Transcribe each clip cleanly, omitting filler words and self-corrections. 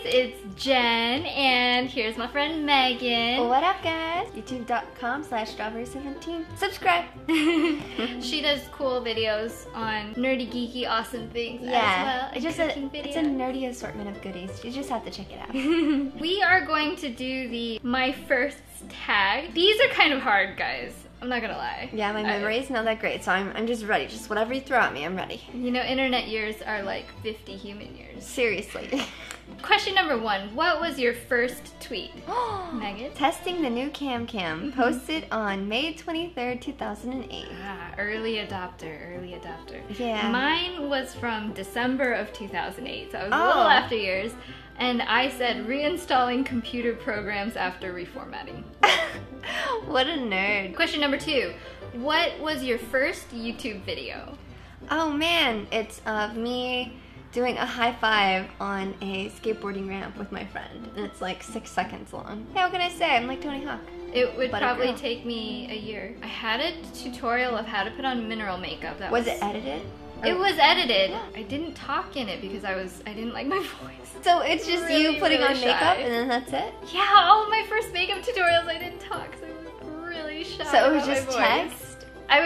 it's Jen, and here's my friend Megan. What up, guys? YouTube.com/Strawburry17. Subscribe. She does cool videos on nerdy, geeky, awesome things as well. It's a nerdy assortment of goodies. You just have to check it out. We are going to do the My Firsts tag. These are kind of hard, guys. I'm not gonna lie. Yeah, my memory is not that great, so I'm just ready. Just whatever you throw at me, I'm ready. You know, internet years are like 50 human years. Seriously. Question number 1. What was your first tweet? Megan? Testing the new cam. Posted on May 23rd, 2008. Ah, early adopter. Yeah. Mine was from December of 2008, so I was a little after yours. And I said reinstalling computer programs after reformatting. What a nerd. Question number 2. What was your first YouTube video? Oh man, it's of me doing a high five on a skateboarding ramp with my friend. And it's like 6 seconds long. Hey, what can I say? I'm like Tony Hawk. It would probably take me a year. I had a tutorial of how to put on mineral makeup. Was it edited? It was edited. Yeah. I didn't talk in it because I didn't like my voice. So it's just really, you putting on makeup shy. and then that's it? Yeah, all of my first makeup tutorials I didn't talk because I was really shy. So it was just text? I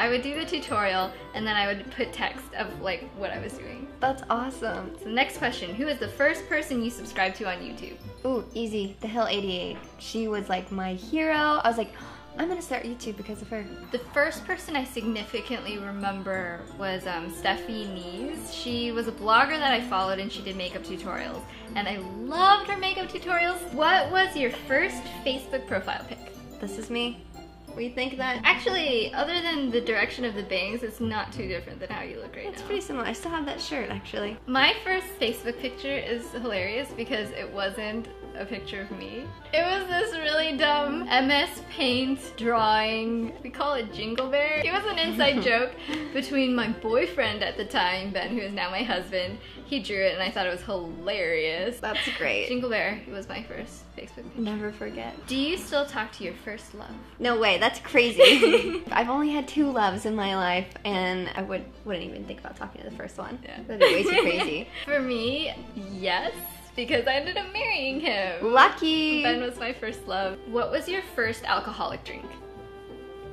would do the tutorial and then I would put text of like what I was doing. That's awesome. So the next question, who is the first person you subscribed to on YouTube? Ooh, easy. The Hill 88. She was like my hero. I was like, I'm gonna start YouTube because of her. The first person I significantly remember was Steffi Nees. She was a blogger that I followed and she did makeup tutorials. And I loved her makeup tutorials. What was your first Facebook profile pic? This is me. What do you think of that? Actually, other than the direction of the bangs, it's not too different than how you look right now. It's pretty similar. I still have that shirt, actually. My first Facebook picture is hilarious because it wasn't a picture of me. It was this really dumb MS Paint drawing. We call it Jingle Bear. It was an inside joke between my boyfriend at the time, Ben, who is now my husband. He drew it and I thought it was hilarious. That's great. Jingle Bear was my first Facebook picture. Never forget. Do you still talk to your first love? No way, that's crazy. I've only had 2 loves in my life and I wouldn't even think about talking to the first one. Yeah. That'd be way too crazy. For me, yes. Because I ended up marrying him. Lucky! Ben was my first love. What was your first alcoholic drink?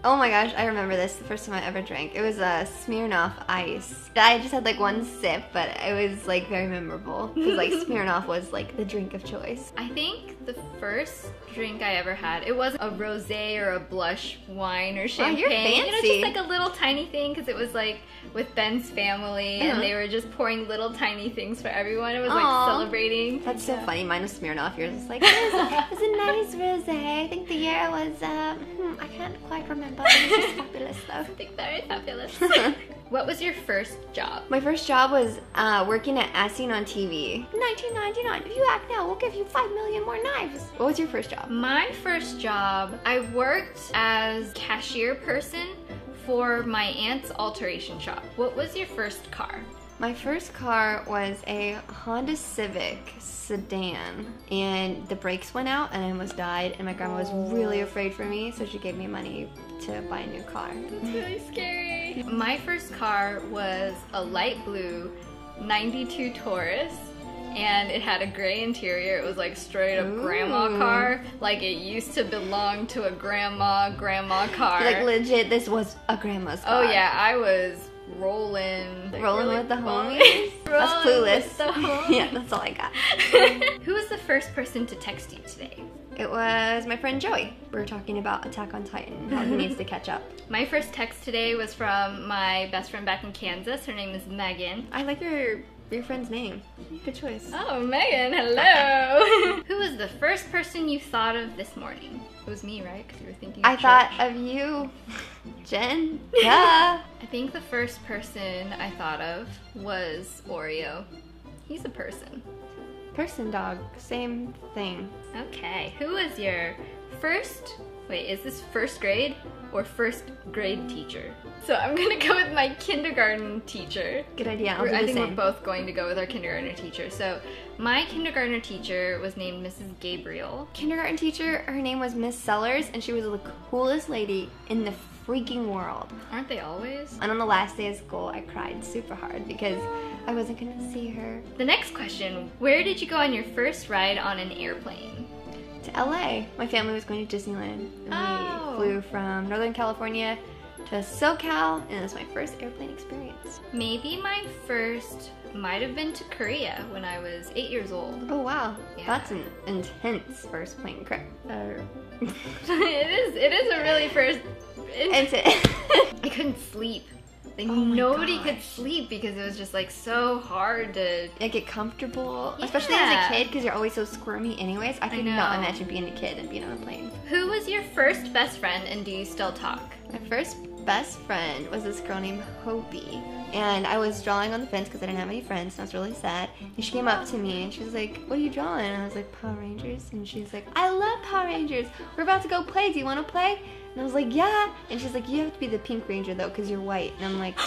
Oh my gosh, I remember this, the first time I ever drank. It was a Smirnoff Ice. I just had like 1 sip, but it was like very memorable. Because like Smirnoff was like the drink of choice. I think the first drink I ever had, it wasn't a rosé or a blush wine or champagne. Oh, you're fancy. You know, just like a little tiny thing because it was like with Ben's family and they were just pouring little tiny things for everyone. It was like celebrating. That's so funny. Mine was Smirnoff. Yours was like, it was a nice rosé. I think the year was, I can't quite remember. It was just fabulous though. I think very fabulous. What was your first job? My first job was working at As Seen on TV. $19.99. If you act now, we'll give you 5 million more knives. What was your first job? My first job, I worked as cashier person for my aunt's alteration shop. What was your first car? My first car was a Honda Civic sedan and the brakes went out and I almost died and my grandma was really afraid for me, so she gave me money to buy a new car. That's really scary. My first car was a light blue 92 Taurus and it had a gray interior. It was like straight up grandma car. Like it used to belong to a grandma car. Like legit, this was a grandma's car. Oh yeah, I was rolling with the homies. That's Clueless. With the homies. Yeah, that's all I got. Who was the first person to text you today? It was my friend Joey. We were talking about Attack on Titan, how he needs to catch up. My first text today was from my best friend back in Kansas. Her name is Megan. I like your friend's name. Good choice. Oh, Megan, hello. Who was the first person you thought of this morning? It was me, right? Because you were thinking I thought of you, Jen. Yeah. I think the first person I thought of was Oreo. He's a person. Person, dog. Same thing. Okay. Who was your first... Wait, is this first grade or first grade teacher? So I'm gonna go with my kindergarten teacher. Good idea. I think we're both going to go with our kindergartner teacher. So my kindergartner teacher was named Mrs. Gabriel. Kindergarten teacher, her name was Miss Sellers, and she was the coolest lady in the freaking world. Aren't they always? And on the last day of school, I cried super hard because I wasn't gonna see her. The next question, where did you go on your first ride on an airplane? To LA. My family was going to Disneyland. And we flew from Northern California to SoCal, and it was my first airplane experience. Maybe my first might have been to Korea when I was 8 years old. Oh wow, Yeah. that's an intense first plane trip. It is a really first. I couldn't sleep. Like nobody could sleep because it was just like so hard to get comfortable, Yeah. especially as a kid because you're always so squirmy anyways. I could know. not imagine being a kid and being on a plane. Who was your first best friend and do you still talk? My first best friend was this girl named Hopi. And I was drawing on the fence because I didn't have any friends and I was really sad. And she came up to me and she was like, what are you drawing? And I was like, Power Rangers. And she was like, I love Power Rangers. We're about to go play. Do you want to play? And I was like, yeah. And she's like, you have to be the Pink Ranger though because you're white. And I'm like,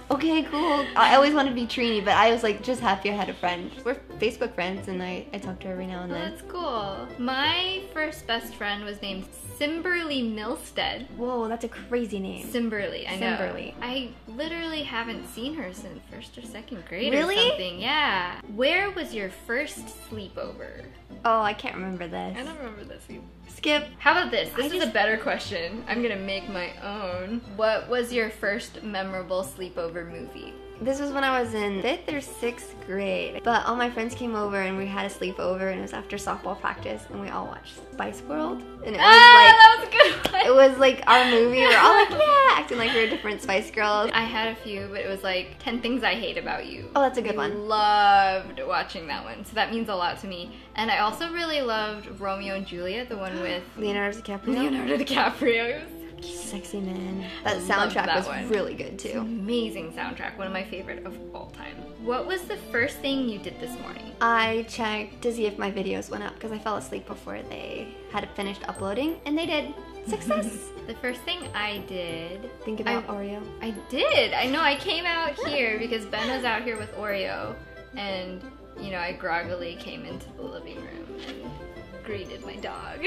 okay, cool. I always wanted to be Trini, but I was like just happy I had a friend. We're Facebook friends and I talk to her every now and then. That's cool. My first best friend was named Simberly Milstead. Whoa, that's a crazy name. Simberly, I know. Simberly. I literally haven't seen her since first or second grade Really? or something. Yeah. Where was your first sleepover? Oh, I can't remember this. I don't remember this either. Skip. How about this? This is a better question. I'm gonna make my own. What was your first memorable sleepover movie? This was when I was in 5th or 6th grade. But all my friends came over and we had a sleepover and it was after softball practice and we all watched Spice World. And it was that was a good one. it was like our movie. We were all like, yeah, acting like we were different Spice Girls. I had a few, but it was like 10 Things I Hate About You. Oh, that's a good I one. Loved watching that one, so that means a lot to me. And I also really loved Romeo and Juliet, the one with Leonardo DiCaprio. Leonardo DiCaprio. It was Sexy Man. That Loved soundtrack that was one. really good too. amazing soundtrack, one of my favorite of all time. What was the first thing you did this morning? I checked to see if my videos went up because I fell asleep before they had finished uploading and they did. Success! The first thing I did... Think about Oreo. I did! I know, I came out here because Ben was out here with Oreo and, you know, I groggily came into the living room and greeted my dog.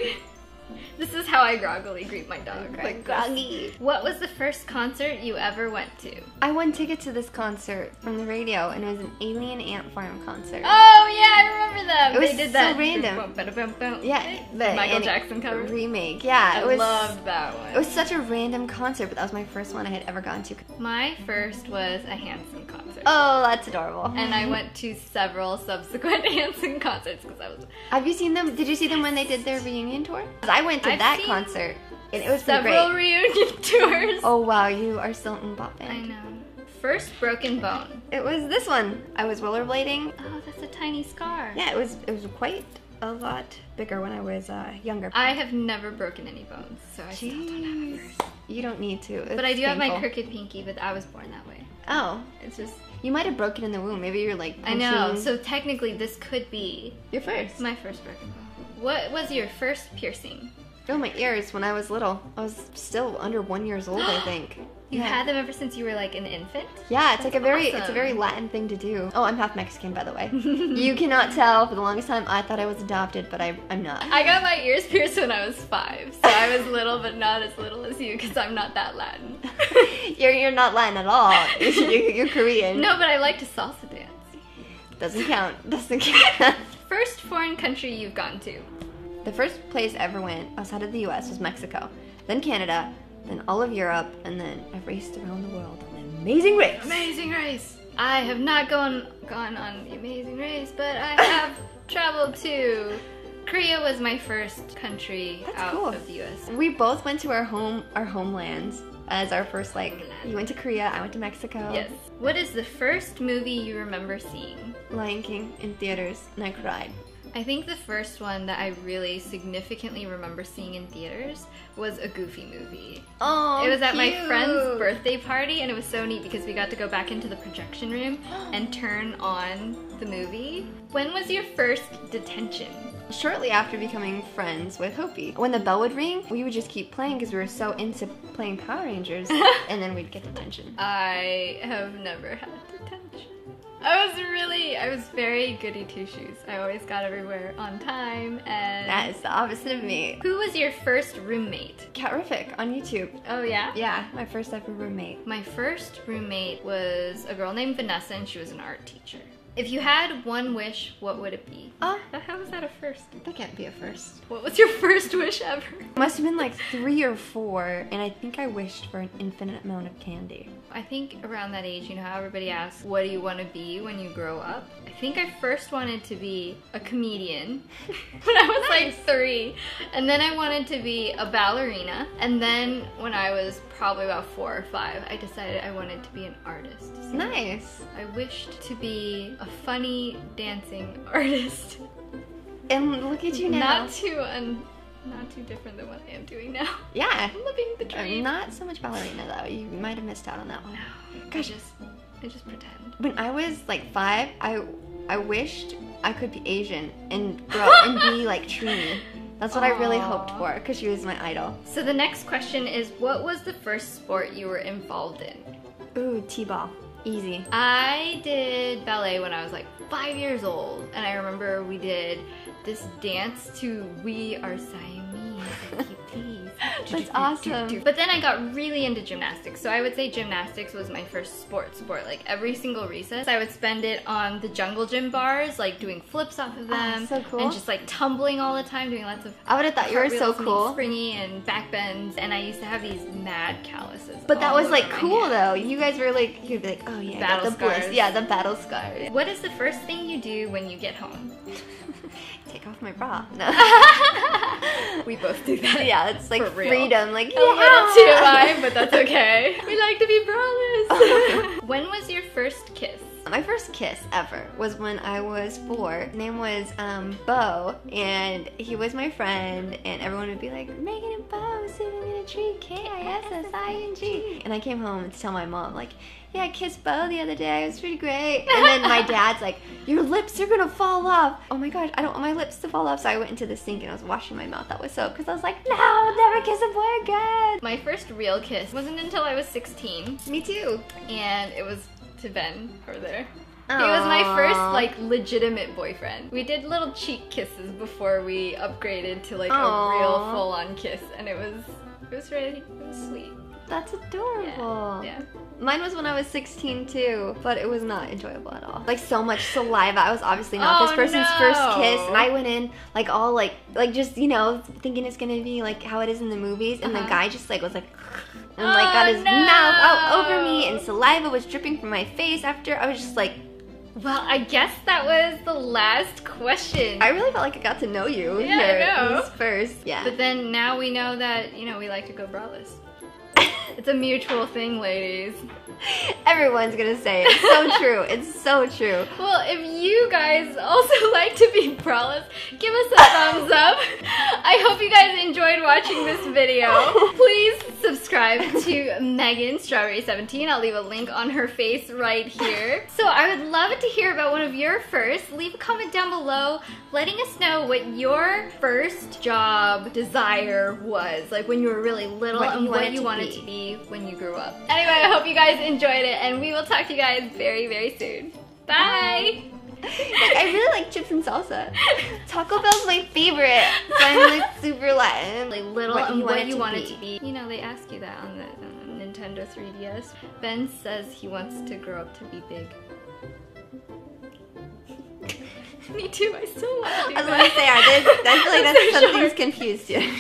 This is how I groggily greet my dog, right? Like groggy. What was the first concert you ever went to? I won tickets to this concert from the radio and it was an Alien Ant Farm concert. Oh yeah, I remember them! It was They did so that random. Yeah, the Michael and Jackson cover. remake. Yeah, I loved that one. It was such a random concert, but that was my first one I had ever gone to. My first was a Hanson concert. Oh, that's adorable. And I went to several subsequent Hanson concerts because I was... Have you seen them? Did you see them when they did their reunion tour? 'Cause I went to I've that seen concert and it was pretty several great. reunion tours. Oh wow, you are still in bop I band. know. First broken bone. It was this one. I was rollerblading. Oh, that's a tiny scar. Yeah, it was quite a lot bigger when I was younger. I have never broken any bones, so I still don't have a bruise. You don't need to. But I do have my painful. crooked pinky, but I was born that way. Oh, It's just... you might have broken in the womb. Maybe you're like I know, punching- so technically this could be You're first. my first broken bone. What was your first piercing? Oh, my ears when I was little. I was still under 1 year old, I think. You had them ever since you were like an infant? Yeah, it's like it's a awesome. very Latin thing to do. Oh, I'm half Mexican, by the way. You cannot tell. For the longest time, I thought I was adopted, but I'm not. I got my ears pierced when I was 5, so I was little, but not as little as you, because I'm not that Latin. You're not Latin at all. You're Korean. No, but I like to salsa dance. Doesn't count. Doesn't count. First foreign country you've gone to? The first place I ever went outside of the U.S. was Mexico, then Canada, then all of Europe, and then I've raced around the world on an amazing race. Amazing Race! I have not gone on the Amazing Race, but I have traveled to... Korea was my first country out of the U.S. We both went to our homelands as our first, like, you went to Korea, I went to Mexico. Yes. What is the first movie you remember seeing? Lion King in theaters, and I cried. I think the first one that I really significantly remember seeing in theaters was a Goofy movie. Oh, It was at my cute. friend's birthday party, and it was so neat because we got to go back into the projection room and turn on the movie. When was your first detention? Shortly after becoming friends with Hopi. When the bell would ring, we would just keep playing because we were so into playing Power Rangers, and then we'd get detention. I have never had detention. I was very goody two-shoes. I always got everywhere on time and... That is the opposite of me. Who was your first roommate? Catrific on YouTube. Oh yeah? Yeah, my first ever roommate. My first roommate was a girl named Vanessa and she was an art teacher. If you had one wish, what would it be? Oh, how was that a first? that can't be a first. What was your first wish ever? Must have been like 3 or 4, and I think I wished for an infinite amount of candy. I think around that age, you know how everybody asks, what do you want to be when you grow up? I think I first wanted to be a comedian when I was like 3. And then I wanted to be a ballerina. And then when I was probably about 4 or 5, I decided I wanted to be an artist. So Nice. I wished to be a funny dancing artist. And look at you now. Not too different than what I am doing now. Yeah. Living the dream. Not so much ballerina though. You might have missed out on that one. No, Gosh. I just pretend. When I was like 5, I wished I could be Asian and grow up and be like Trini. That's what I really hoped for because she was my idol. So the next question is, what was the first sport you were involved in? Ooh, T-ball. Easy. I did ballet when I was like 5 years old, and I remember we did this dance to We Are Siamese, if you please. That's awesome. But then I got really into gymnastics, so I would say gymnastics was my first sport. Like every single recess, I would spend it on the jungle gym bars, like doing flips off of them. So cool. And just like tumbling all the time, doing lots of I would have thought you were so cartwheels and cool. springy and back bends, and I used to have these mad calluses. But that all was like over my cool hand. though. You guys were like, you'd be like, oh yeah, I got Battle the bliss. scars. Yeah, the battle scars. What is the first thing you do when you get home? Take off my bra. No. We both do that. Yeah, it's like For real. freedom. Like, A little TMI, but that's okay. We like to be braless. When was your first kiss? My first kiss ever was when I was 4. His name was Bo, and he was my friend, and everyone would be like, Megan and Bo sitting in a tree, K-I-S-S-I-N-G. And I came home to tell my mom, like, yeah, I kissed Bo the other day, it was pretty great. And then my dad's like, your lips are gonna fall off. Oh my gosh, I don't want my lips to fall off. So I went into the sink and I was washing my mouth out with soap because I was like, no, I'll never kiss a boy again. My first real kiss wasn't until I was 16, Me too. and it was to Ben over there. He was my first, like, legitimate boyfriend. We did little cheek kisses before we upgraded to, like, a real full-on kiss, and it was sweet. That's adorable. Yeah. Mine was when I was 16 too, but it was not enjoyable at all. Like so much saliva. I was obviously not this person's first kiss, and I went in like all like just, you know, thinking it's gonna be like how it is in the movies, and the guy just like was like and like got his mouth out over me, and saliva was dripping from my face after. I was just like, well, I guess that was the last question. I really felt like I got to know you. Yeah, here I know. First. Yeah. But then now we know that, you know, we like to go braless. It's a mutual thing, ladies. Everyone's gonna say it. It's so true. It's so true. Well, if you guys also like to be braless, give us a thumbs up. I hope you guys enjoyed watching this video. Please subscribe to Megan, Strawberry17. I'll leave a link on her face right here. So I would love to hear about one of your firsts. Leave a comment down below letting us know what your first job desire was. Like when you were really little and what you wanted to be when you grew up. Anyway, I hope you guys enjoyed it, and we will talk to you guys very, very soon. Bye! Like, I really like chips and salsa. Taco Bell's my favorite. So I'm like super Latin. Like little and what you want it to be. You know, they ask you that on the Nintendo 3DS. Ben says he wants to grow up to be big. Me too, I still want to do that. I was gonna say, I feel like that's something's confused you.